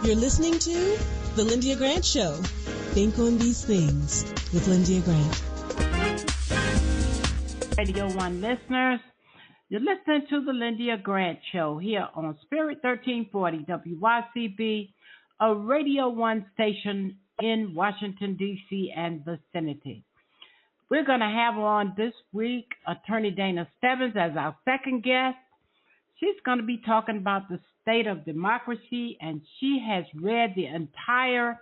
You're listening to The Lyndia Grant Show. Think on these things with Lyndia Grant. Radio 1 listeners, you're listening to The Lyndia Grant Show here on Spirit 1340 WYCB, a Radio 1 station in Washington, D.C. and vicinity. We're going to have on this week Attorney Dana STEBBINS as our second guest. She's going to be talking about the state of democracy, and she has read the entire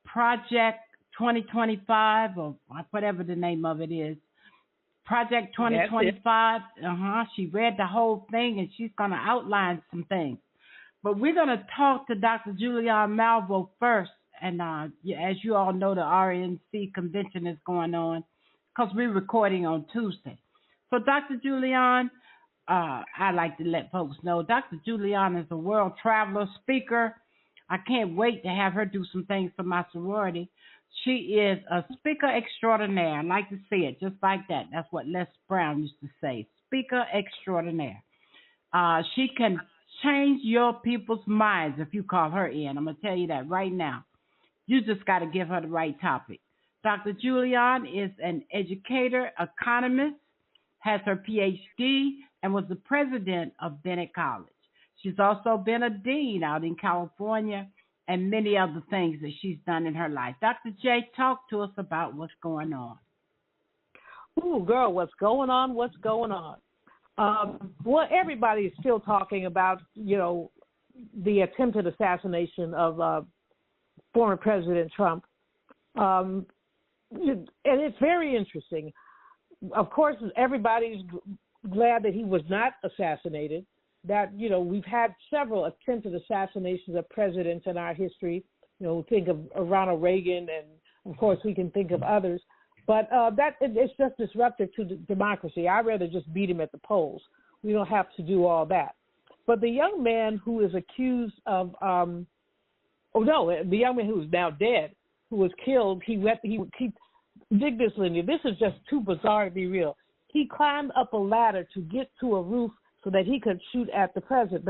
Project 2025, or whatever the name of it is. Project 2025. She read the whole thing, and she's going to outline some things. But we're going to talk to Dr. Julianne Malvo first. And as you all know, the RNC convention is going on because we're recording on Tuesday. So, Dr. Julianne, I like to let folks know Dr. Julianne is a world traveler, speaker. I can't wait to have her do some things for my sorority. She is a speaker extraordinaire. I like to say it just like that. That's what Les Brown used to say, speaker extraordinaire. She can change your people's minds if you call her in. I'm going to tell you that right now. You just got to give her the right topic. Dr. Julianne is an educator, economist, has her PhD, and was the president of Bennett College. She's also been a dean out in California and many other things that she's done in her life. Dr. J, talk to us about what's going on. Ooh, girl, what's going on? What's going on? Well, everybody is still talking about, the attempted assassination of former President Trump. And it's very interesting. Of course, everybody's glad that he was not assassinated, that, we've had several attempted assassinations of presidents in our history. Think of Ronald Reagan, and, of course, we can think of others. But it's just disruptive to democracy. I'd rather just beat him at the polls. We don't have to do all that. But the young man who is accused of the young man who is now dead, who was killed, he dig this, Lyndia. This is just too bizarre to be real. He climbed up a ladder to get to a roof so that he could shoot at the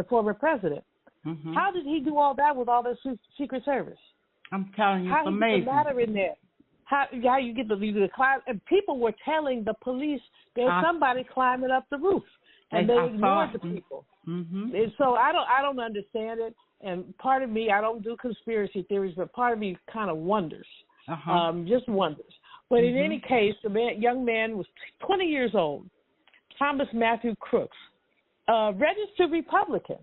former president. Mm-hmm. How did he do all that with all the Secret Service? I'm telling you, it's amazing. How you get the ladder in there? How you get the climb? And people were telling the police there's somebody climbing up the roof, and they ignored the people. Mm-hmm. And so I don't understand it. And part of me, I don't do conspiracy theories, but part of me kind of wonders, just wonders. But in any case, the young man was 20 years old, Thomas Matthew Crooks, registered Republican.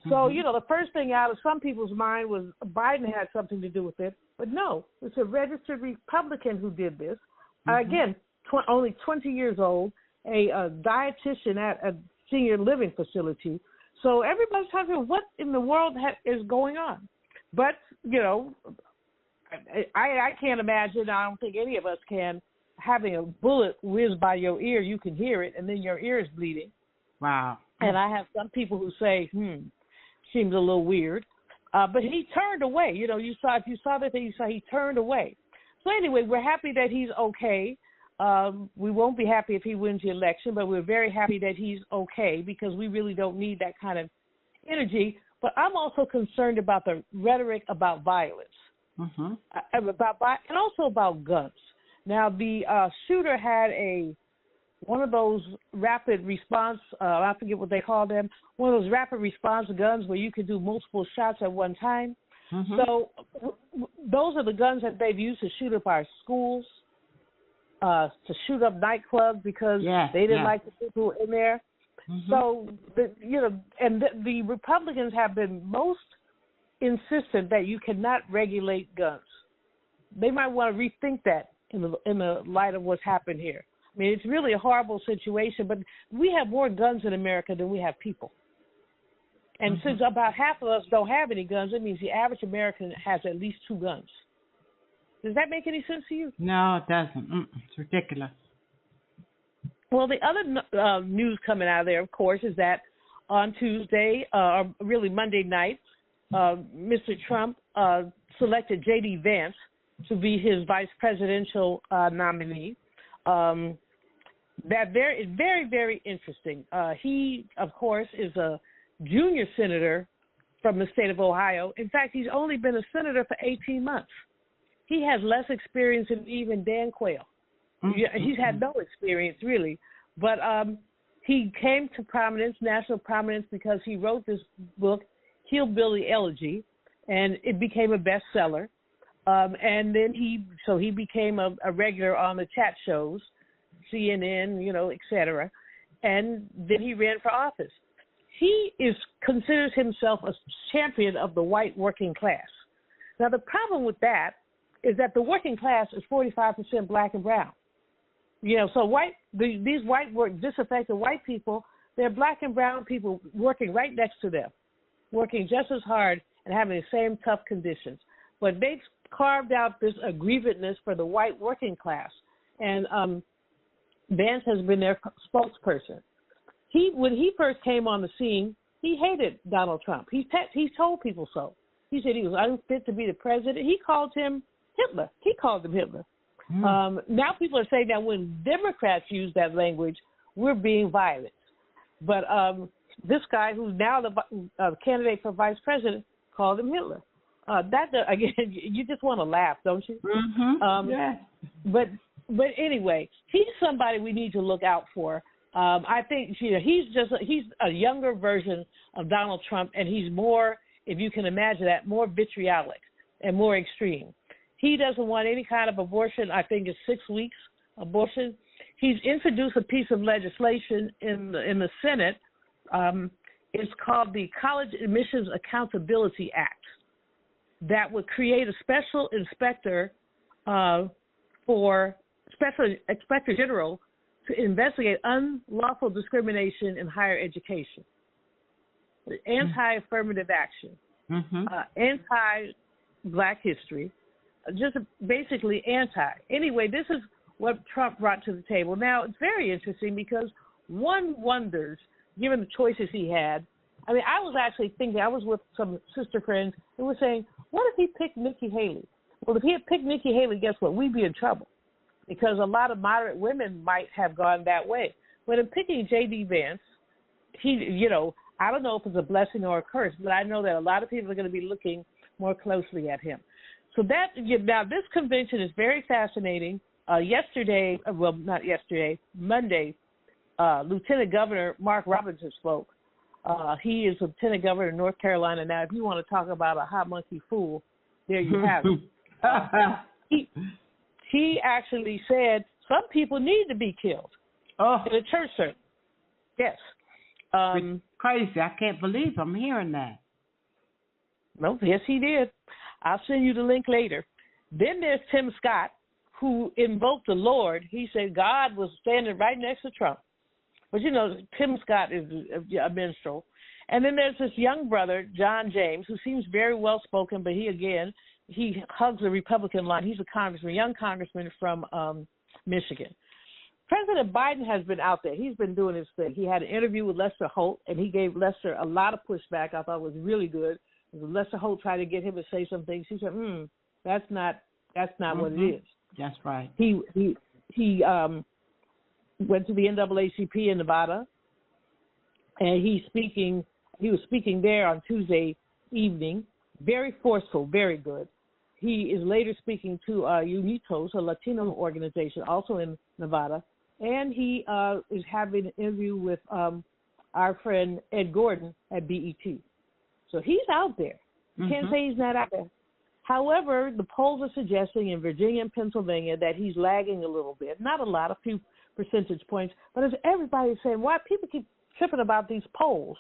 So, the first thing out of some people's mind was Biden had something to do with it. But no, it's a registered Republican who did this. Again, only 20 years old, a dietitian at a senior living facility. So everybody's trying to figure what in the world is going on. But, I can't imagine, I don't think any of us can, having a bullet whiz by your ear, you can hear it, and then your ear is bleeding. Wow. And I have some people who say, seems a little weird. But he turned away. If you saw the thing, you saw he turned away. So anyway, we're happy that he's okay. We won't be happy if he wins the election, but we're very happy that he's okay because we really don't need that kind of energy. But I'm also concerned about the rhetoric about violence, and also about guns. Now, the shooter had one of those rapid response, I forget what they call them, one of those rapid response guns where you can do multiple shots at one time. So those are the guns that they've used to shoot up our schools, to shoot up nightclubs because they didn't like the people who were in there. So, the Republicans have been most insistent that you cannot regulate guns. They might want to rethink that in the light of what's happened here. I mean, it's really a horrible situation, but we have more guns in America than we have people. And since about half of us don't have any guns, it means the average American has at least 2 guns. Does that make any sense to you? No, it doesn't. It's ridiculous. Well, the other news coming out of there, of course, is that on Tuesday, or really Monday night, Mr. Trump selected J.D. Vance to be his vice presidential nominee. That is very, very interesting. He, of course, is a junior senator from the state of Ohio. In fact, he's only been a senator for 18 months. He has less experience than even Dan Quayle. He's had no experience, really. But he came to prominence, national prominence, because he wrote this book, Hillbilly Elegy, and it became a bestseller. And then he became a regular on the chat shows, CNN, et cetera. And then he ran for office. He considers himself a champion of the white working class. Now, the problem with that is that the working class is 45% black and brown. So these disaffected white people, they're black and brown people working right next to them, working just as hard and having the same tough conditions. But they've carved out this aggrievedness for the white working class. And Vance has been their spokesperson. When he first came on the scene, he hated Donald Trump. He told people so. He said he was unfit to be the president. He called him Hitler. Now people are saying that when Democrats use that language, we're being violent. But this guy, who's now the candidate for vice president, called him Hitler. Again, you just want to laugh, don't you? Yeah. But anyway, he's somebody we need to look out for. I think he's a younger version of Donald Trump, and he's more, if you can imagine that, more vitriolic and more extreme. He doesn't want any kind of abortion. I think it's 6 weeks abortion. He's introduced a piece of legislation in the Senate. It's called the College Admissions Accountability Act, that would create a special inspector special inspector general to investigate unlawful discrimination in higher education, anti-affirmative action, anti-black history, just basically anti. Anyway, this is what Trump brought to the table. Now, it's very interesting because one wonders, given the choices he had. I mean, I was actually thinking, I was with some sister friends who were saying, what if he picked Nikki Haley? Well, if he had picked Nikki Haley, guess what? We'd be in trouble because a lot of moderate women might have gone that way. But in picking J.D. Vance, I don't know if it's a blessing or a curse, but I know that a lot of people are going to be looking more closely at him. So now this convention is very fascinating. Monday, Lieutenant Governor Mark Robinson spoke. He is Lieutenant Governor of North Carolina. Now, if you want to talk about a hot monkey fool, there you have it. He actually said some people need to be killed in a church service. Yes. It's crazy. I can't believe I'm hearing that. No, yes, he did. I'll send you the link later. Then there's Tim Scott, who invoked the Lord. He said God was standing right next to Trump. But, Tim Scott is a minstrel. And then there's this young brother, John James, who seems very well-spoken, but he hugs the Republican line. He's a young congressman from Michigan. President Biden has been out there. He's been doing his thing. He had an interview with Lester Holt, and he gave Lester a lot of pushback. I thought it was really good. Lester Holt tried to get him to say some things. He said, that's not what it is. That's right. He went to the NAACP in Nevada, and he was speaking there on Tuesday evening. Very forceful, very good. He is later speaking to Unitos, a Latino organization, also in Nevada, and he is having an interview with our friend Ed Gordon at BET. So he's out there. Can't say he's not out there. However, the polls are suggesting in Virginia and Pennsylvania that he's lagging a little bit. Not a lot, a few percentage points. But as everybody's saying, why people keep tripping about these polls?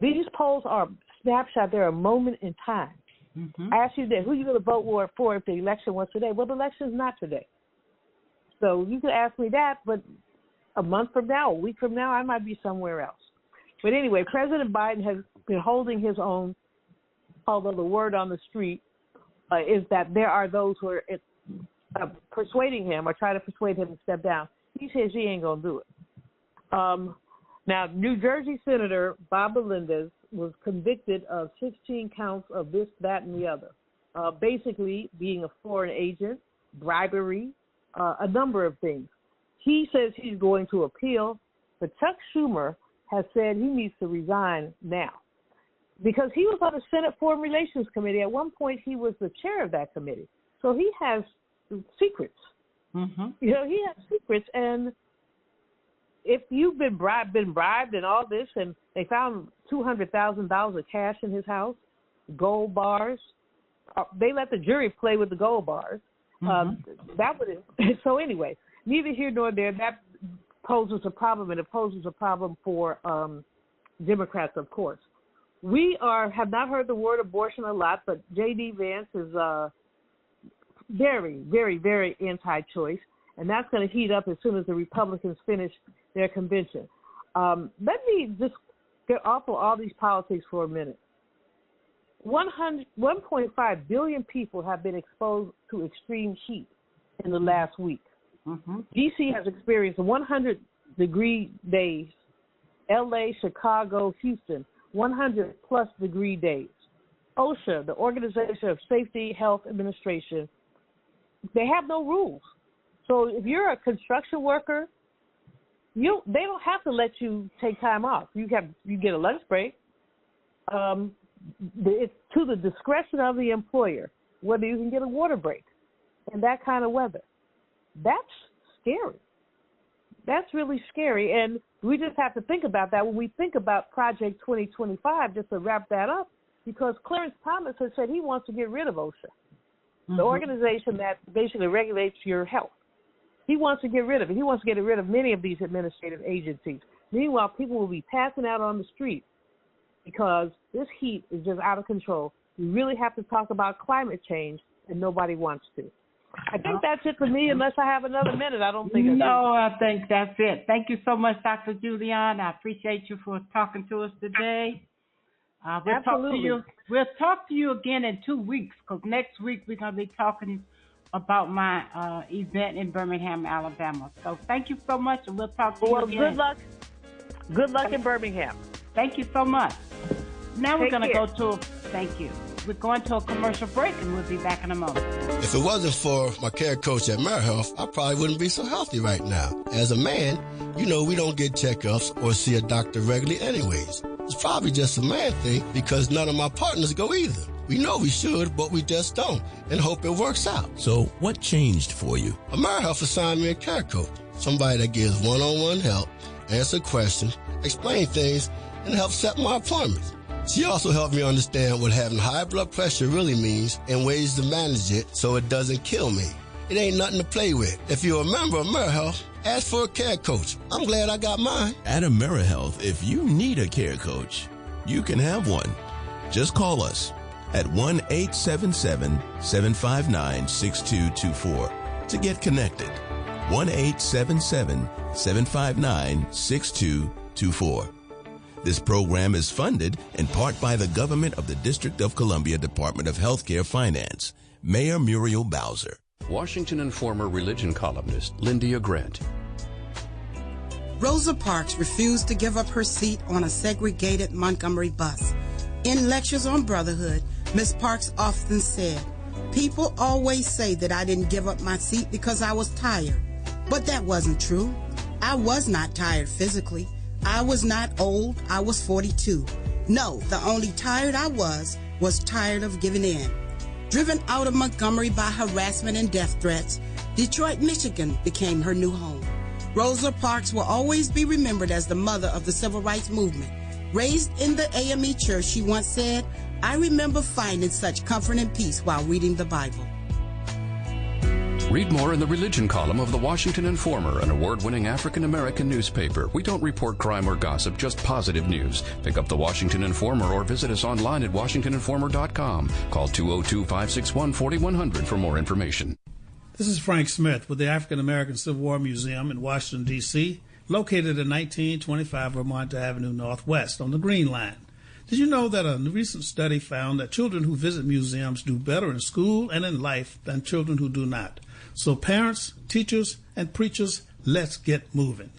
These polls are a snapshot. They're a moment in time. I asked you that, who are you going to vote for if the election was today? Well, the election is not today. So you could ask me that, but a month from now, a week from now, I might be somewhere else. But anyway, President Biden has been holding his own, although the word on the street is that there are those who are persuading him or trying to persuade him to step down. He says he ain't going to do it. Now, New Jersey Senator Bob Melendez was convicted of 16 counts of this, that, and the other, basically being a foreign agent, bribery, a number of things. He says he's going to appeal, but Chuck Schumer has said he needs to resign now. because he was on the Senate Foreign Relations Committee. At one point, he was the chair of that committee. So he has secrets. Mm-hmm. You know, he has secrets. And if you've been bribed and all this, and they found $200,000 of cash in his house, gold bars, they let the jury play with the gold bars. That would. So anyway, neither here nor there. That poses a problem, and it poses a problem for Democrats, of course. We have not heard the word abortion a lot, but J.D. Vance is very, very, very anti-choice, and that's going to heat up as soon as the Republicans finish their convention. Let me just get off of all these politics for a minute. 1.5 billion people have been exposed to extreme heat in the last week. D.C. has experienced 100-degree days. L.A., Chicago, Houston, 100-plus degree days. OSHA, the Organization of Safety Health Administration, they have no rules. So if you're a construction worker, they don't have to let you take time off. You get a lunch break. It's to the discretion of the employer whether you can get a water break in that kind of weather. That's scary. That's really scary, and we just have to think about that when we think about Project 2025, just to wrap that up, because Clarence Thomas has said he wants to get rid of OSHA, the organization that basically regulates your health. He wants to get rid of it. He wants to get rid of many of these administrative agencies. Meanwhile, people will be passing out on the street because this heat is just out of control. We really have to talk about climate change, and nobody wants to. I think that's it for me, unless I have another minute. I don't think I do. No, I think that's it. Thank you so much, Dr. Julian. I appreciate you for talking to us today. We'll talk to you again in 2 weeks, because next week we're going to be talking about my event in Birmingham, Alabama. So thank you so much, and we'll talk to you again. Well, good luck. Good luck in Birmingham. Thank you so much. Now we're going to go to thank you. We're going to a commercial break, and we'll be back in a moment. If it wasn't for my care coach at AmeriHealth, I probably wouldn't be so healthy right now. As a man, you know we don't get checkups or see a doctor regularly anyways. It's probably just a man thing because none of my partners go either. We know we should, but we just don't, and hope it works out. So what changed for you? AmeriHealth assigned me a care coach, somebody that gives one-on-one help, answer questions, explain things, and help set my appointments. She also helped me understand what having high blood pressure really means and ways to manage it so it doesn't kill me. It ain't nothing to play with. If you're a member of AmeriHealth, ask for a care coach. I'm glad I got mine. At AmeriHealth, if you need a care coach, you can have one. Just call us at 1-877-759-6224 to get connected. 1-877-759-6224. This program is funded in part by the government of the District of Columbia Department of Healthcare Finance. Mayor Muriel Bowser. Washington Informer religion columnist Lyndia Grant. Rosa Parks refused to give up her seat on a segregated Montgomery bus. In lectures on brotherhood, Ms. Parks often said, "People always say that I didn't give up my seat because I was tired. But that wasn't true. I was not tired physically. I was not old. I was 42. No, the only tired I was tired of giving in." Driven out of Montgomery by harassment and death threats, Detroit, Michigan became her new home. Rosa Parks will always be remembered as the mother of the civil rights movement. Raised in the AME church, she once said, "I remember finding such comfort and peace while reading the Bible." Read more in the religion column of the Washington Informer, an award-winning African-American newspaper. We don't report crime or gossip, just positive news. Pick up the Washington Informer or visit us online at WashingtonInformer.com. Call 202-561-4100 for more information. This is Frank Smith with the African American Civil War Museum in Washington, D.C., located at 1925 Vermont Avenue Northwest on the Green Line. Did you know that a recent study found that children who visit museums do better in school and in life than children who do not? So parents, teachers, and preachers, let's get moving.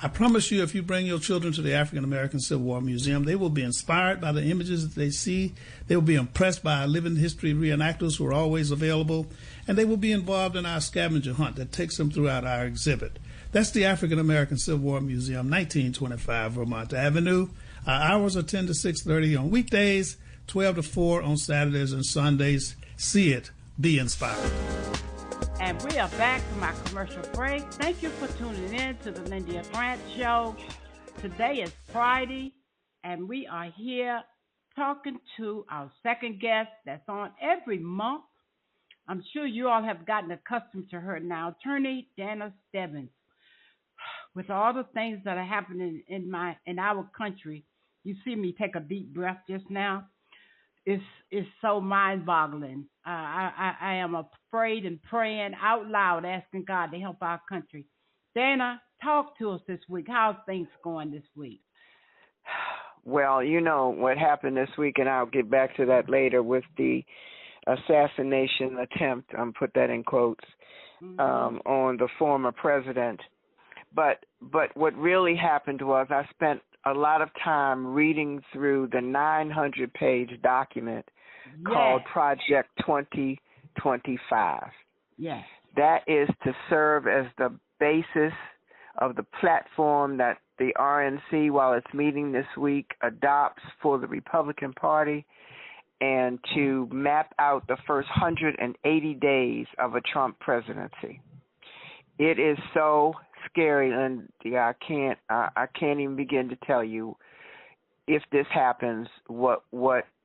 I promise you, if you bring your children to the African American Civil War Museum, they will be inspired by the images that they see. They will be impressed by our living history reenactors who are always available, and they will be involved in our scavenger hunt that takes them throughout our exhibit. That's the African American Civil War Museum, 1925 Vermont Avenue. Our hours are 10 to 6:30 on weekdays, 12 to 4 on Saturdays and Sundays. See it. Be inspired. And we are back from our commercial break. Thank you for tuning in to the Lyndia Grant Show. Today is Friday, and we are here talking to our second guest that's on every month. I'm sure you all have gotten accustomed to her now, Attorney Dana STEBBINS. With all the things that are happening in our country, you see me take a deep breath just now. It's so mind-boggling. I am afraid and praying out loud, asking God to help our country. Dana, talk to us this week. How's things going this week? Well, you know what happened this week, and I'll get back to that later with the assassination attempt, put that in quotes, on the former president. But what really happened was I spent a lot of time reading through the 900-page document called Project 2025. Yes. That is to serve as the basis of the platform that the RNC, while it's meeting this week, adopts for the Republican Party, and to map out the first 180 days of a Trump presidency. It is so scary, and I can't even begin to tell you, if this happens, what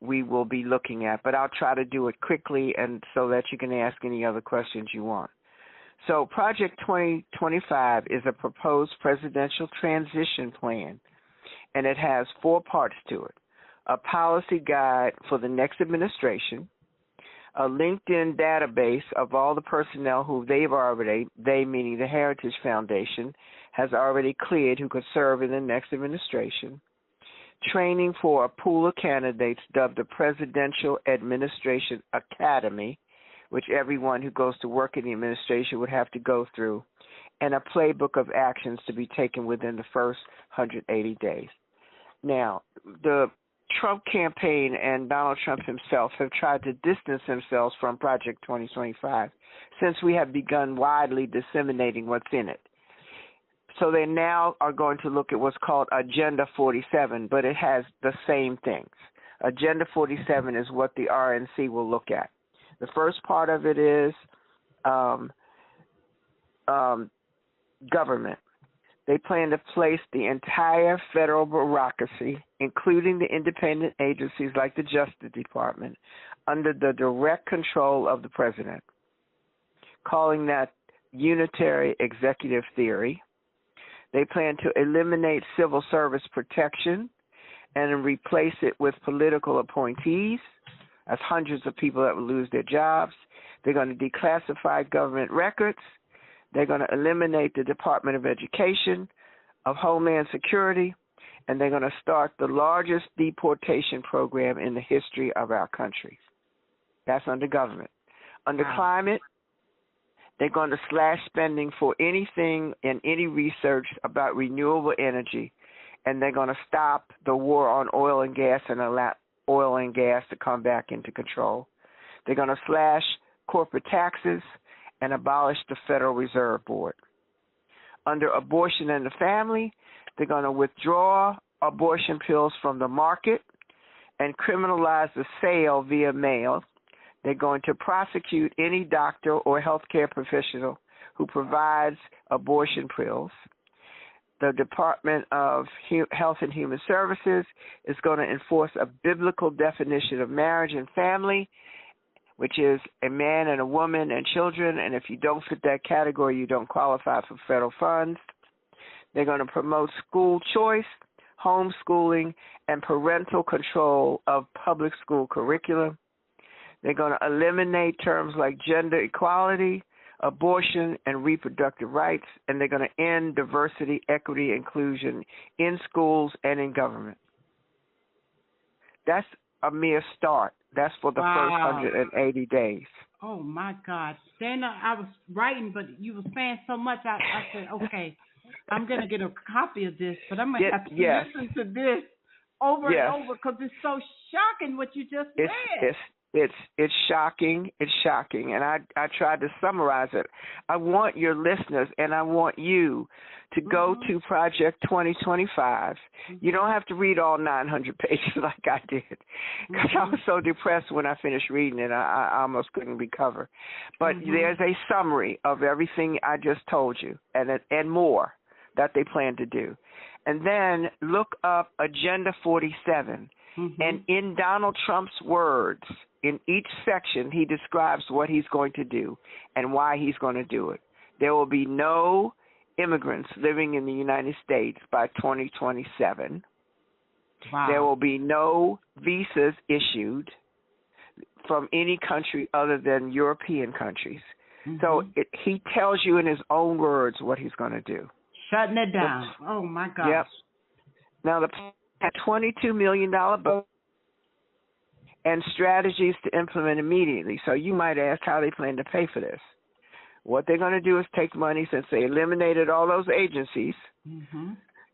we will be looking at. But I'll try to do it quickly, and so that you can ask any other questions you want. So Project 2025 is a proposed presidential transition plan, and it has 4 parts to it: a policy guide for the next administration, a LinkedIn database of all the personnel who they meaning the Heritage Foundation, has already cleared who could serve in the next administration, training for a pool of candidates dubbed the Presidential Administration Academy, which everyone who goes to work in the administration would have to go through, and a playbook of actions to be taken within the first 180 days. Now, the Trump campaign and Donald Trump himself have tried to distance themselves from Project 2025 since we have begun widely disseminating what's in it. So they now are going to look at what's called Agenda 47, but it has the same things. Agenda 47 is what the RNC will look at. The first part of it is government. They plan to place the entire federal bureaucracy, including the independent agencies like the Justice Department, under the direct control of the president, calling that unitary executive theory. They plan to eliminate civil service protection and replace it with political appointees. That's hundreds of people that will lose their jobs. They're going to declassify government records. They're going to eliminate the Department of Education, of Homeland Security, and they're going to start the largest deportation program in the history of our country. That's under government. Under climate, they're going to slash spending for anything and any research about renewable energy, and they're going to stop the war on oil and gas and allow oil and gas to come back into control. They're going to slash corporate taxes and abolish the Federal Reserve Board. Under abortion and the family, they're going to withdraw abortion pills from the market and criminalize the sale via mail. They're going to prosecute any doctor or healthcare professional who provides abortion pills. The Department of Health and Human Services is going to enforce a biblical definition of marriage and family, which is a man and a woman and children, and if you don't fit that category, you don't qualify for federal funds. They're going to promote school choice, homeschooling, and parental control of public school curriculum. They're going to eliminate terms like gender equality, abortion, and reproductive rights, and they're going to end diversity, equity, inclusion in schools and in government. That's a mere start. That's for the first 180 days. Oh, my God. Dana, I was writing, but you were saying so much, I said, okay, I'm going to get a copy of this, but I'm going to have to listen to this over and over because it's so shocking what you just said. It's shocking. It's shocking. And I tried to summarize it. I want your listeners and I want you to go to Project 2025. You don't have to read all 900 pages like I did, because I was so depressed when I finished reading it. I almost couldn't recover. But there's a summary of everything I just told you and more that they plan to do. And then look up Agenda 47. And in Donald Trump's words, in each section, he describes what he's going to do and why he's going to do it. There will be no immigrants living in the United States by 2027. Wow. There will be no visas issued from any country other than European countries. So he tells you in his own words what he's going to do. Shutting it down. Oh, my gosh. Yep. Now, the $22 million budget and strategies to implement immediately. So you might ask how they plan to pay for this. What they're going to do is take money, since they eliminated all those agencies,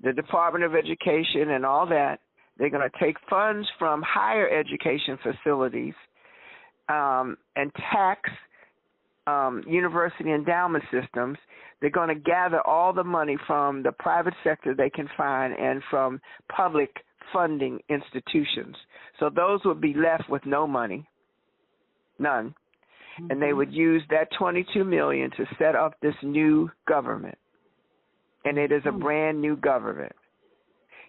the Department of Education and all that. They're going to take funds from higher education facilities and tax university endowment systems. They're going to gather all the money from the private sector they can find and from public funding institutions. So those would be left with no money, none. And they would use that $22 million to set up this new government. And it is a brand new government.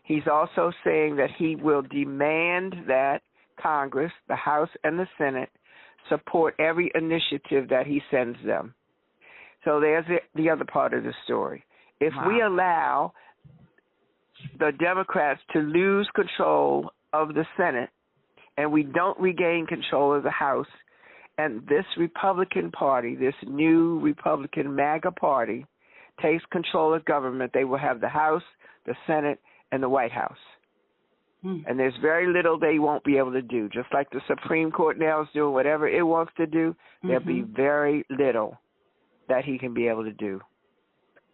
He's also saying that he will demand that Congress, the House and the Senate, support every initiative that he sends them. So there's the other part of the story. If we allow the Democrats to lose control of the Senate and we don't regain control of the House, and this Republican Party, this new Republican MAGA Party, takes control of government, they will have the House, the Senate, and the White House. And there's very little they won't be able to do. Just like the Supreme Court now is doing whatever it wants to do, there'll be very little that he can be able to do,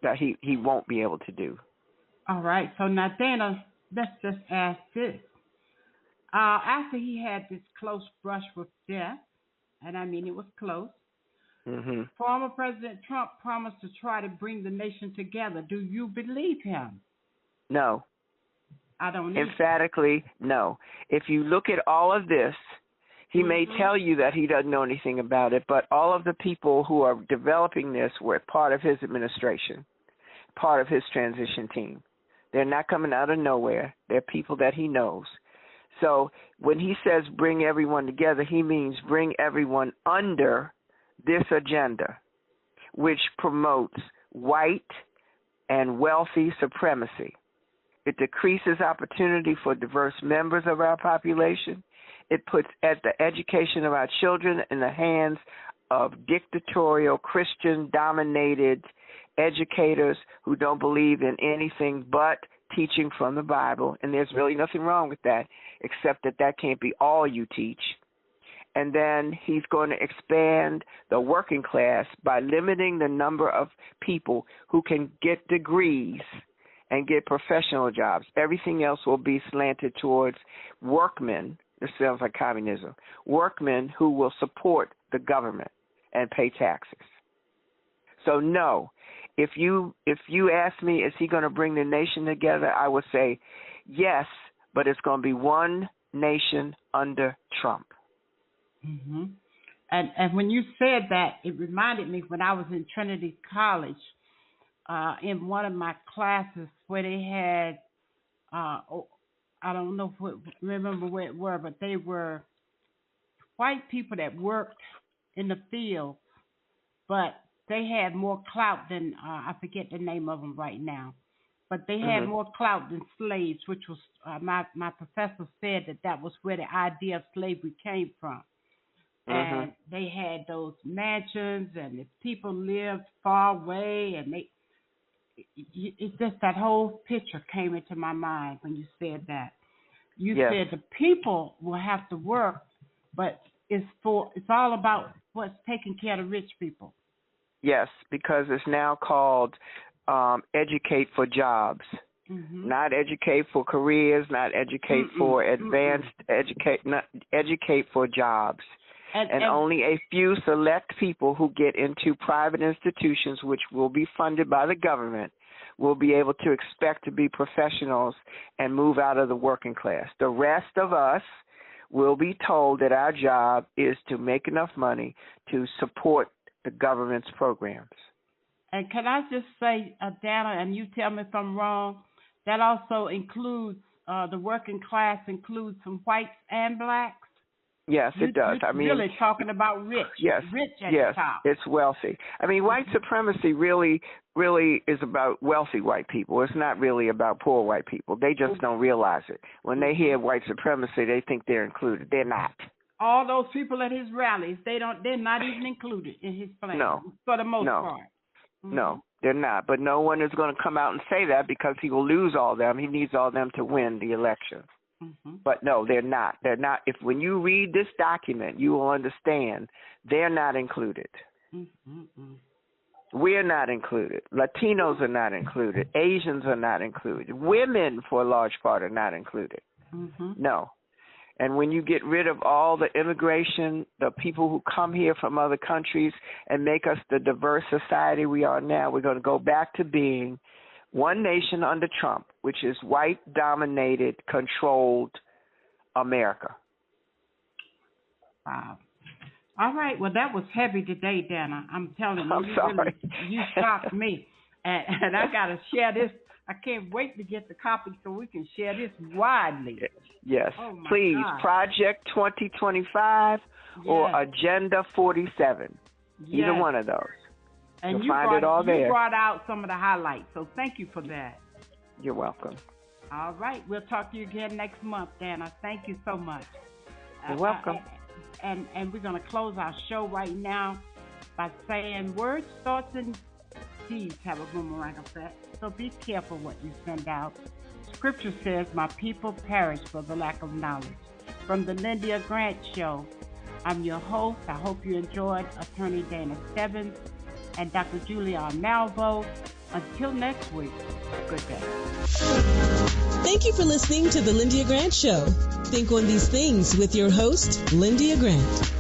that he won't be able to do. All right. So now, Dana, let's just ask this. After he had this close brush with death, and I mean it was close, former President Trump promised to try to bring the nation together. Do you believe him? No. I don't know. Emphatically, no. If you look at all of this, he may tell you that he doesn't know anything about it, but all of the people who are developing this were part of his administration, part of his transition team. They're not coming out of nowhere. They're people that he knows. So when he says bring everyone together, he means bring everyone under this agenda, which promotes white and wealthy supremacy. It decreases opportunity for diverse members of our population. It puts the education of our children in the hands of dictatorial, Christian-dominated educators who don't believe in anything but teaching from the Bible. And there's really nothing wrong with that, except that can't be all you teach. And then he's going to expand the working class by limiting the number of people who can get degrees and get professional jobs. Everything else will be slanted towards workmen. This sounds like communism. Workmen who will support the government and pay taxes. So no, if you ask me, is he going to bring the nation together? I would say yes, but it's going to be one nation under Trump. And when you said that, it reminded me when I was in Trinity College, in one of my classes where they had, I don't know remember where it were, but they were white people that worked in the field, but they had more clout than, I forget the name of them right now, but they had more clout than slaves, which was, my professor said that was where the idea of slavery came from. And they had those mansions, and the people lived far away, and it's just that whole picture came into my mind when you said that. You said the people will have to work, but it's all about what's taking care of the rich people. Yes, because it's now called educate for jobs, not educate for careers, not educate for advanced educate, not educate for jobs. And only a few select people who get into private institutions, which will be funded by the government, will be able to expect to be professionals and move out of the working class. The rest of us will be told that our job is to make enough money to support the government's programs. And can I just say, Dana, and you tell me if I'm wrong, that also includes the working class includes some whites and blacks? Yes, it does. I mean, really talking about rich. Yes, rich at yes, the top. It's wealthy. I mean, white supremacy really is about wealthy white people. It's not really about poor white people. They just don't realize it. When they hear white supremacy, they think they're included. They're not. All those people at his rallies, they're not even included in his plan. No, for the most part. No, they're not. But no one is going to come out and say that because he will lose all them. He needs all them to win the election. But no, they're not. They're not. When you read this document, you will understand they're not included. We're not included. Latinos are not included. Asians are not included. Women, for a large part, are not included. No. And when you get rid of all the immigration, the people who come here from other countries and make us the diverse society we are now, we're going to go back to being one nation under Trump, which is white-dominated, controlled America. Wow. All right. Well, that was heavy today, Dana. I'm telling you. I'm sorry. You shocked me. And I got to share this. I can't wait to get the copy so we can share this widely. Yes. Oh my Please, God. Project 2025 or Agenda 47. Either one of those. And You'll find it all there. You brought out some of the highlights, so thank you for that. You're welcome. All right. We'll talk to you again next month, Dana. Thank you so much. You're welcome. And we're going to close our show right now by saying words, thoughts, and deeds have a boomerang effect, so be careful what you send out. Scripture says, my people perish for the lack of knowledge. From the Lyndia Grant Show, I'm your host. I hope you enjoyed Attorney Dana STEBBINS and Dr. Julia Malvo. Until next week, good day. Thank you for listening to the Lyndia Grant Show. Think on these things with your host, Lyndia Grant.